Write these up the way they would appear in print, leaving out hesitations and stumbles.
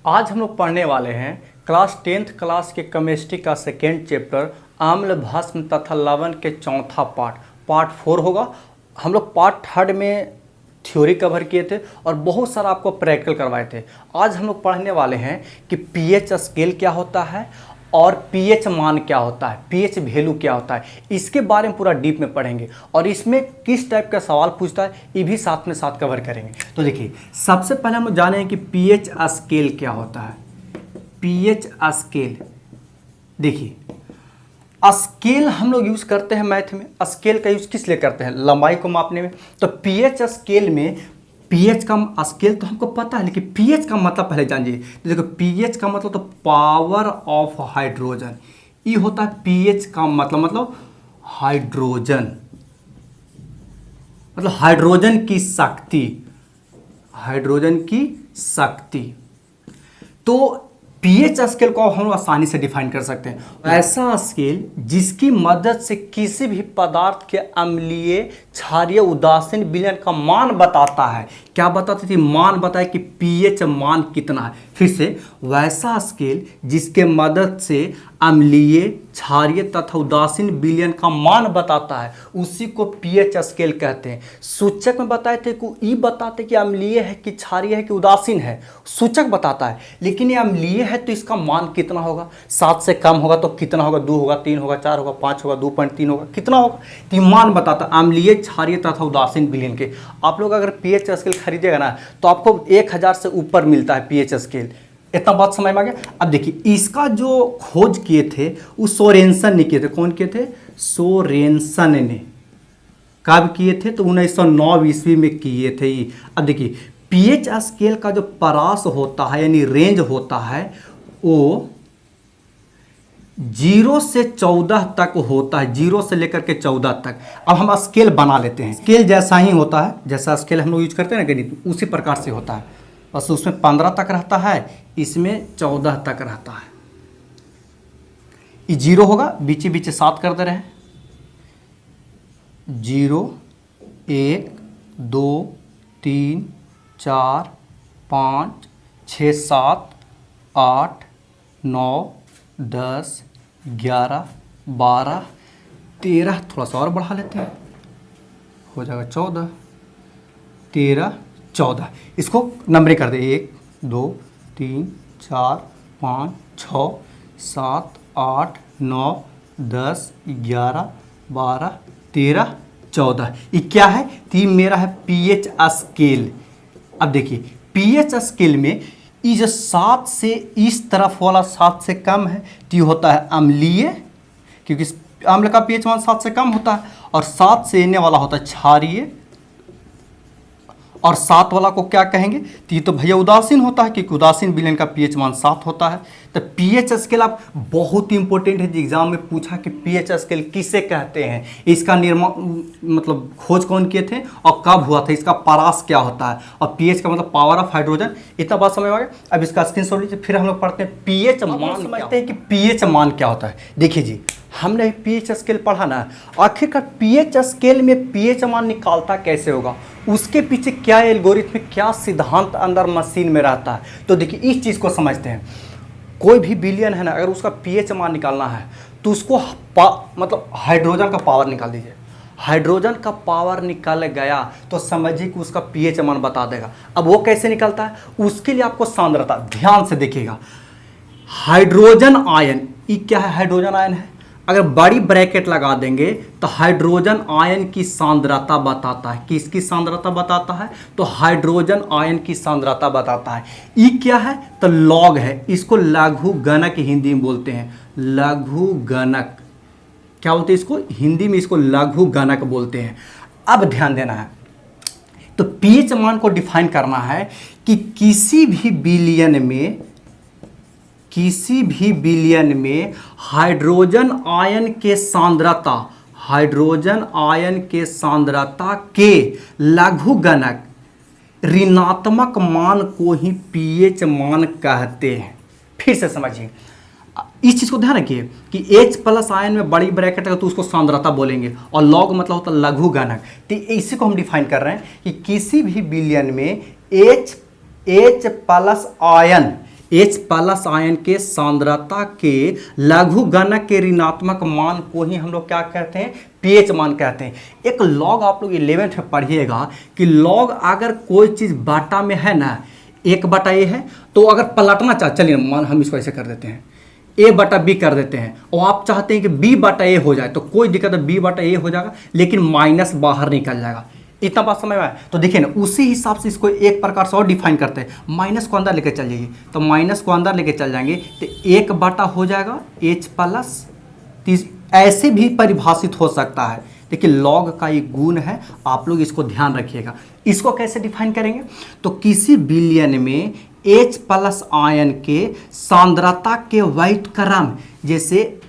आज हम लोग पढ़ने वाले हैं क्लास 10th क्लास के केमिस्ट्री का सेकेंड चैप्टर आम्ल भस्म तथा लवण के चौथा पार्ट 4 होगा। हम लोग पार्ट 3 में थ्योरी कवर किए थे और बहुत सारा आपको प्रैक्टिकल करवाए थे। आज हम लोग पढ़ने वाले हैं कि पीएच स्केल क्या होता है और पीएच मान क्या होता है, पीएच वैल्यू क्या होता है, इसके बारे में पूरा डीप में पढ़ेंगे और इसमें किस टाइप का सवाल पूछता है ये भी साथ में साथ कवर करेंगे। तो देखिए, सबसे पहले हम जाने हैं कि पीएच स्केल क्या होता है। पीएच स्केल, देखिए स्केल हम लोग यूज करते हैं मैथ में। स्केल का यूज किस लिए करते हैं? लंबाई को मापने में। तो पीएच स्केल में पीएच का स्केल तो हमको पता है, लेकिन पीएच का मतलब पहले जानिए। देखो, पीएच का मतलब तो पावर ऑफ हाइड्रोजन, ये होता है पीएच का मतलब हाइड्रोजन, मतलब हाइड्रोजन की शक्ति, हाइड्रोजन की शक्ति। तो पीएच स्केल को हम आसानी से डिफाइन कर सकते हैं। ऐसा स्केल जिसकी मदद से किसी भी पदार्थ के अम्लीय, क्षारीय, उदासीन विलयन का मान बताता है। क्या बताती थी? मान बताए कि पीएच मान कितना है। फिर से, वैसा स्केल जिसके मदद से अम्लीय, क्षारीय तथा उदासीन विलयन का मान बताता है, उसी को पीएच स्केल कहते हैं। सूचक में बताए थे कि ये बताते कि अम्लीय है कि क्षारीय है कि उदासीन है, सूचक बताता है। लेकिन ये अम्लीय है तो इसका मान कितना होगा? 7 से कम होगा तो कितना होगा? 2 होगा, 3 होगा, 4 होगा, 5 होगा, 2.3 होगा, कितना होगा? तो मान बताता अम्लीय, क्षारीय तथा उदासीन विलयन के। आप लोग अगर पीएच स्केल खरीदेगा ना तो आपको 1000 से ऊपर मिलता है पीएच स्केल। इतना बात समझ में आ गया? अब देखिए, इसका जो खोज किए थे वो सोरेनसन ने किए थे। कौन किए थे? सोरेनसन ने। कब किए थे? तो 1909 ईस्वी में किए थे। अब देखिए, पीएच स्केल का जो परास होता है यानी रेंज होता है वो 0 से 14 तक होता है, 0 से लेकर के 14 तक। अब हम स्केल बना लेते हैं। स्केल जैसा ही होता है, जैसा स्केल हम लोग यूज करते हैं ना गणित, उसी प्रकार से होता है। बस उसमें 15 तक रहता है, इसमें 14 तक रहता है। ये 0 होगा, बीचे बीचे 7 कर दे रहे हैं। 0, 1, 2, 3, 4, 5, 6, 7, 8, 9, 10, 11, 12, 13, थोड़ा सा और बढ़ा लेते हैं, हो जाएगा 14, 13, 14। इसको नंबरिंग कर दे। 1, 2, 3, 4, 5, 6, 7, 8, 9, 10, 11, 12, 13, 14। ये क्या है? तो मेरा है पीएच स्केल। अब देखिए, पीएच स्केल में ये जो 7 से इस तरफ वाला 7 से कम है तो ये होता है अम्लीय, क्योंकि अम्ल का पीएच मान 7 से कम होता है। और 7 से इन्हें वाला होता है क्षारीय, और 7 वाला को क्या कहेंगे? तो ये तो भैया उदासीन होता है, क्योंकि उदासीन विलयन का पीएच मान 7 होता है। तो पीएच स्केल आप बहुत ही इंपॉर्टेंट है, एग्जाम में पूछा कि पीएच स्केल किसे कहते हैं, इसका निर्माण मतलब खोज कौन किए थे और कब हुआ था, इसका परास क्या होता है, और पीएच का मतलब पावर ऑफ हाइड्रोजन। इतना बात समझ में आ गया? अब इसका स्क्रीनशॉट लीजिए। फिर हम लोग पढ़ते हैं पीएच मान। समझते हैं कि पीएच मान क्या होता है। देखिए जी, हमने पीएच स्केल पढ़ा ना, आखिरकार पीएच स्केल में पीएच मान निकालता कैसे होगा, उसके पीछे क्या एल्गोरिथम, क्या सिद्धांत अंदर मशीन में रहता है। तो देखिए, इस चीज़ को समझते हैं। कोई भी विलयन है ना, अगर उसका पीएच मान निकालना है तो उसको मतलब हाइड्रोजन का पावर निकाल दीजिए। हाइड्रोजन का पावर निकल गया तो समझिए कि उसका पीएच मान बता देगा। अब वो कैसे निकलता है, उसके लिए आपको सांद्रता ध्यान से देखिएगा। हाइड्रोजन आयन, ये क्या है? हाइड्रोजन आयन है। अगर बड़ी ब्रैकेट लगा देंगे तो हाइड्रोजन आयन की सांद्रता बताता है। किसकी सांद्रता बताता है? तो हाइड्रोजन आयन की सांद्रता बताता है। ये क्या है? तो लॉग है। इसको लघु गणक हिंदी में बोलते हैं, लघु गणक। क्या बोलते हैं इसको? हिंदी में इसको लघु गणक बोलते हैं। अब ध्यान देना है, तो पीएच मान को डिफाइन करना है कि किसी भी विलयन में हाइड्रोजन आयन के सांद्रता, हाइड्रोजन आयन के सांद्रता के लघुगणक ऋणात्मक मान को ही पीएच मान कहते हैं। फिर से समझिए, इस चीज को ध्यान रखिए कि H+ आयन में बड़ी ब्रैकेट है तो उसको सांद्रता बोलेंगे, और लॉग मतलब होता है लघुगणक। तो इसी को हम डिफाइन कर रहे हैं कि किसी भी विलयन में H+ ion H plus ion के सांद्रता के लघुगणक के ऋणात्मक मान को ही हम लोग क्या कहते हैं, pH मान कहते हैं। एक लॉग आप लोग 11th में पढ़िएगा कि लॉग अगर कोई चीज़ बाटा में है ना, 1/a है, तो अगर पलटना चाहे, चलिए मान हम इसको ऐसे कर देते हैं, a/b कर देते हैं, और आप चाहते हैं कि b/a हो जाए, तो कोई दिक्कत है, b/a हो जाएगा, लेकिन माइनस बाहर निकल जाएगा। इतना बात समझ में आया? तो देखिए ना, उसी हिसाब से इसको एक प्रकार से और डिफाइन करते हैं। माइनस को अंदर लेके चल जाइए, तो माइनस को अंदर लेके चल जाएंगे तो 1/, हो जाएगा H प्लस। ऐसे भी परिभाषित हो सकता है। देखिए लॉग का ये गुण है, आप लोग इसको ध्यान रखिएगा। इसको कैसे डिफाइन करेंगे, तो किसी विलयन में H प्लस आयन के सांद्रता के व्युत्क्रम, जैसे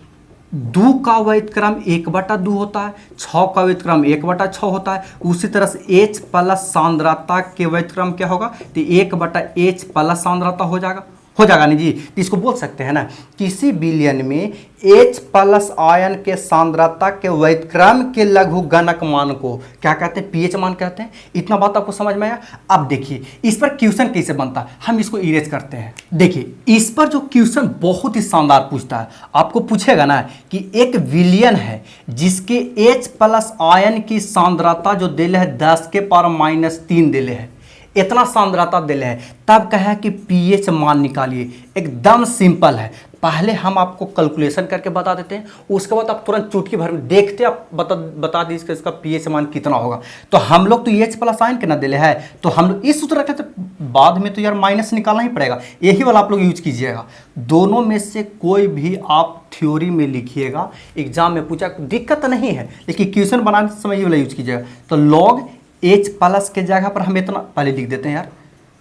2 का व्युत्क्रम 1/2 होता है, 6 का व्युत्क्रम 1/6 होता है, उसी तरह से H प्लस सांद्रता के व्युत्क्रम क्या होगा, तो 1/H प्लस सांद्रता हो जाएगा नहीं जी। तो इसको बोल सकते हैं ना, किसी विलयन में H प्लस आयन के सांद्रता के व्युत्क्रम के लघुगणक मान को क्या कहते हैं, pH मान कहते हैं। इतना बात आपको समझ में आया? अब देखिए इस पर क्वेश्चन कैसे बनता है, हम इसको इरेज करते हैं। देखिए इस पर जो क्वेश्चन बहुत ही शानदार पूछता है, आपको पूछेगा ना कि एक विलयन है जिसके H प्लस आयन की सांद्रता जो दिले है 10⁻³ दिले है, इतना सांद्रता दिले है, तब कहा कि pH मान निकालिए। एकदम सिंपल है, पहले हम आपको कैलकुलेशन करके बता देते हैं, उसके बाद आप तुरंत चुटकी भर में देखते आप बता दीजिए इसका pH मान कितना होगा। तो हम लोग तो H प्लस आयन के ना दिले है, तो हम लोग इस सूत्र रखते, बाद में तो यार माइनस निकालना ही पड़ेगा, यही वाला आप लोग यूज कीजिएगा। दोनों में से कोई भी आप थ्योरी में लिखिएगा, एग्जाम में पूछा दिक्कत नहीं है, लेकिन क्वेश्चन बनाने समय ये वाला यूज कीजिएगा। तो लॉग H प्लस के जगह पर हम इतना पहले लिख देते हैं यार,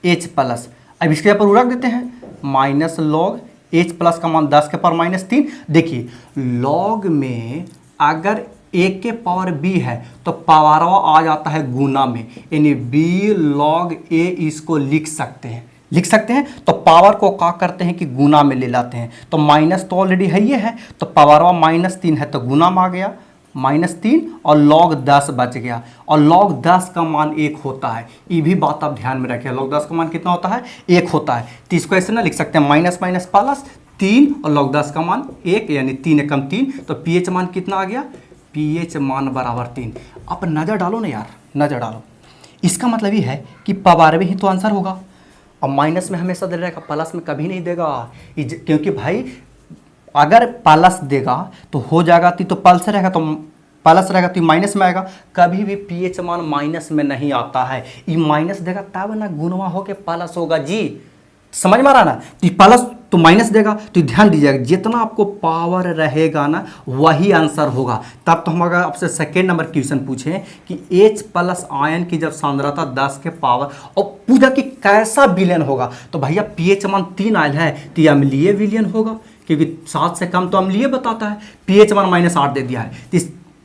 H प्लस, अब इसके जगह पर रख देते हैं माइनस लॉग H प्लस का मान 10⁻³ देखिए लॉग में अगर a के पावर b है तो पावरवा आ जाता है गुना में, यानी b log a इसको लिख सकते हैं। तो पावर को क्या करते हैं कि गुना में ले लाते हैं, तो माइनस तो ऑलरेडी है ये है, तो पावरवा -3 है तो गुना में आ गया -3 और log 10 बच गया, और log 10 का मान 1 होता है। ये भी बात आप ध्यान में रखिए, log 10 का मान कितना होता है, 1 होता है। तो इसको ऐसे ना लिख सकते हैं माइनस प्लस 3 और log 10 का मान 1, यानी 3 एकम 3, तो pH मान कितना आ गया, pH मान बराबर 3। आप नज़र डालो ना यार, नज़र डालो, इसका मतलब ये है कि पावर में ही तो आंसर होगा, और माइनस में हमेशा दे रहेगा, प्लस में कभी नहीं देगा, क्योंकि भाई अगर प्लस देगा तो हो जाएगा, तो प्लस रहेगा तो प्लस रहेगा तो माइनस में आएगा। कभी भी pH मान माइनस में नहीं आता है, ये माइनस देगा तब ना गुणवा होके प्लस होगा जी, समझ में आ रहा ना। तो प्लस तो माइनस देगा, तो ध्यान दीजिएगा जितना आपको पावर रहेगा ना वही आंसर होगा। तब तो हम अगर आपसे सेकेंड नंबर क्वेश्चन पूछें कि H प्लस आयन की जब सांद्रता 10 के पावर और पूछा कि कैसा विलयन होगा, तो भैया pH मान 3 आयल है तो ये अम्लीय विलयन होगा, क्योंकि 7 से कम तो अम्लीय बताता है। pH मान -8 दे दिया है, तो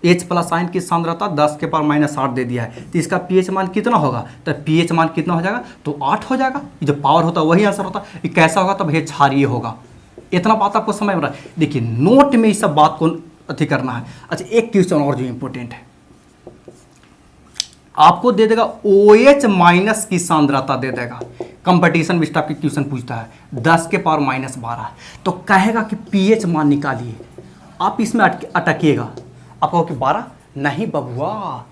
H प्लस आयन की सांद्रता 10 के पावर -8 दे दिया है, तो इसका pH मान कितना होगा, तो pH मान कितना हो जाएगा, तो 8 हो जाएगा। ये जो पावर होता है वही आंसर होता है। ये कैसा होगा, तो भैया क्षारीय होगा। इतना बात आपको समझ में रहा है। देखिए नोट में इस सब बात को अति करना है। अच्छा एक क्वेश्चन और जो इंपॉर्टेंट है, आपको दे देगा OH माइनस की सांद्रता दे देगा, कंपटीशन में इस टाइप के क्वेश्चन पूछता है 10 के पावर -12, तो कहेगा कि pH मान निकालिए। आप इसमें अटकिएगा, आप कहो कि 12 नहीं बबुआ,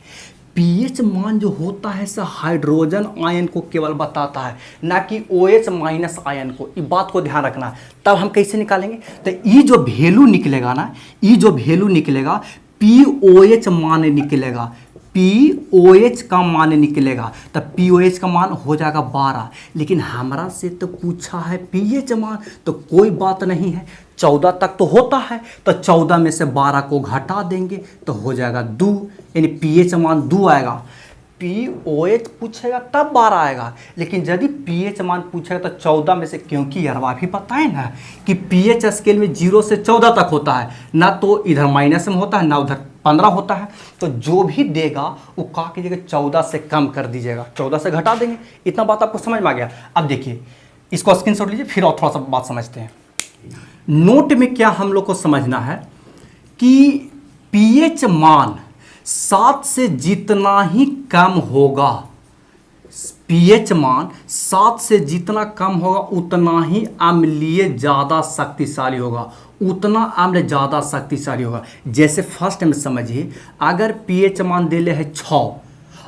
pH मान जो होता है सर हाइड्रोजन आयन को केवल बताता है, ना कि OH माइनस आयन को। इस बात को ध्यान रखना है। तब हम कैसे निकालेंगे, तो ये जो वैल्यू निकलेगा ना, ये जो वैल्यू निकलेगा POH मान निकलेगा, POH का मान निकलेगा, तब POH का मान हो जाएगा 12। लेकिन हमारा से तो पूछा है pH मान, तो कोई बात नहीं है, 14 तक तो होता है, तो 14 में से 12 को घटा देंगे तो हो जाएगा 2, यानी pH मान 2 आएगा। POH पूछेगा तब 12 आएगा, लेकिन यदि pH मान पूछेगा तो 14 में से, क्योंकि यारवा भी पता है ना कि pH स्केल में 0 से 14 तक होता है, ना तो इधर माइनस में होता है ना उधर 15 होता है। तो जो भी देगा वो क्या कीजिएगा, 14 से कम कर दीजिएगा, 14 से घटा देंगे। इतना बात आपको समझ में आ गया। अब देखिए इसको स्क्रीनशॉट लीजिए, फिर और थोड़ा सा बात समझते हैं। नोट में क्या हम लोग को समझना है कि pH मान 7 से जितना ही कम होगा, पीएच मान 7 से जितना कम होगा उतना ही अम्लीय ज़्यादा शक्तिशाली होगा, उतना अम्ल ज़्यादा शक्तिशाली होगा। जैसे फर्स्ट में समझिए, अगर पीएच मान दिले है 6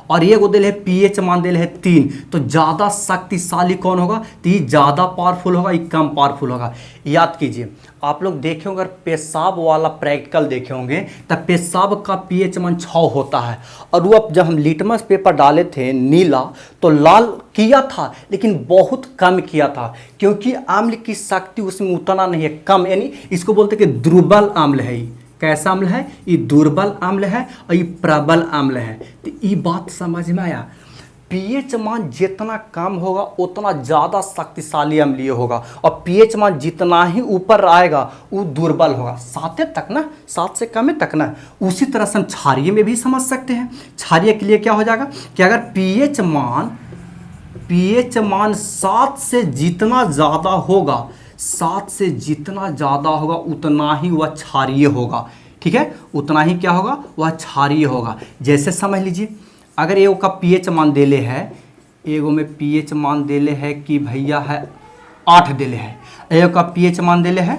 और ये को दिले है पीएच मान दिले है 3, तो ज़्यादा शक्तिशाली कौन होगा? तो ये ज़्यादा पावरफुल होगा, ये कम पावरफुल होगा। याद कीजिए, आप लोग देखे होंगे, अगर पेशाब वाला प्रैक्टिकल देखे होंगे तब पेशाब का पीएच मान 6 होता है, और वो अब जब हम लिटमस पेपर डाले थे नीला तो लाल किया था लेकिन बहुत कम किया था, क्योंकि अम्ल की शक्ति उसमें उतना नहीं है, कम, यानी इसको बोलते कि दुर्बल अम्ल है। ये कैसा अम्ल है? ये दुर्बल अम्ल है और ये प्रबल अम्ल है। तो ये बात समझ में आया? पीएच मान जितना कम होगा उतना ज़्यादा शक्तिशाली अम्लीय होगा, और पीएच मान जितना ही ऊपर आएगा वो दुर्बल होगा, 7 तक ना, 7 से कम तक ना। उसी तरह से हम क्षारीय में भी समझ सकते हैं। क्षारीय के लिए क्या हो जाएगा कि अगर पीएच मान 7 से जितना ज़्यादा होगा, 7 से जितना ज़्यादा होगा उतना ही वह क्षारीय होगा। ठीक है, उतना ही क्या होगा? वह क्षारीय होगा। जैसे समझ लीजिए, अगर एगो का पीएच मान देले है, एगो में पीएच मान देले है कि भैया है 8 देले है, एगो का पीएच मान देले है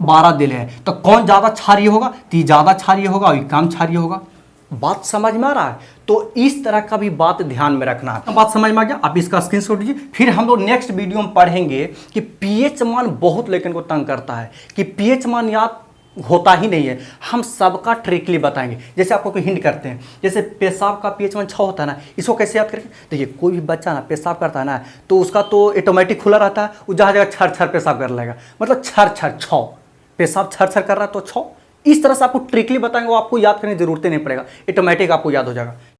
12 देले है, तो कौन ज़्यादा क्षारीय होगा? तो ज़्यादा क्षारीय होगा और कम क्षारीय होगा। बात समझ में आ रहा है? तो इस तरह का भी बात ध्यान में रखना है। बात समझ में आ गया? आप इसका स्क्रीनशॉट लीजिए। फिर हम लोग नेक्स्ट वीडियो में पढ़ेंगे कि पीएच मान बहुत लेकिन को तंग करता है, कि पीएच मान याद होता ही नहीं है। हम सबका ट्रिकली बताएंगे। जैसे आपको कोई हिंट करते हैं, जैसे पेशाब का पीएच मान 6 होता है ना, इसको कैसे याद करेंगे? देखिए, कोई भी बच्चा ना पेशाब करता है ना, तो उसका तो ऑटोमेटिक खुला रहता है, वो जहाँ जगह छर छर पेशाब कर लेगा, मतलब छर छर 6, पेशाब छर छर कर रहा है तो 6। इस तरह से आपको ट्रिकली बताएंगे, वो आपको याद करने की जरूरत नहीं पड़ेगा, ऑटोमेटिक आपको याद हो जाएगा।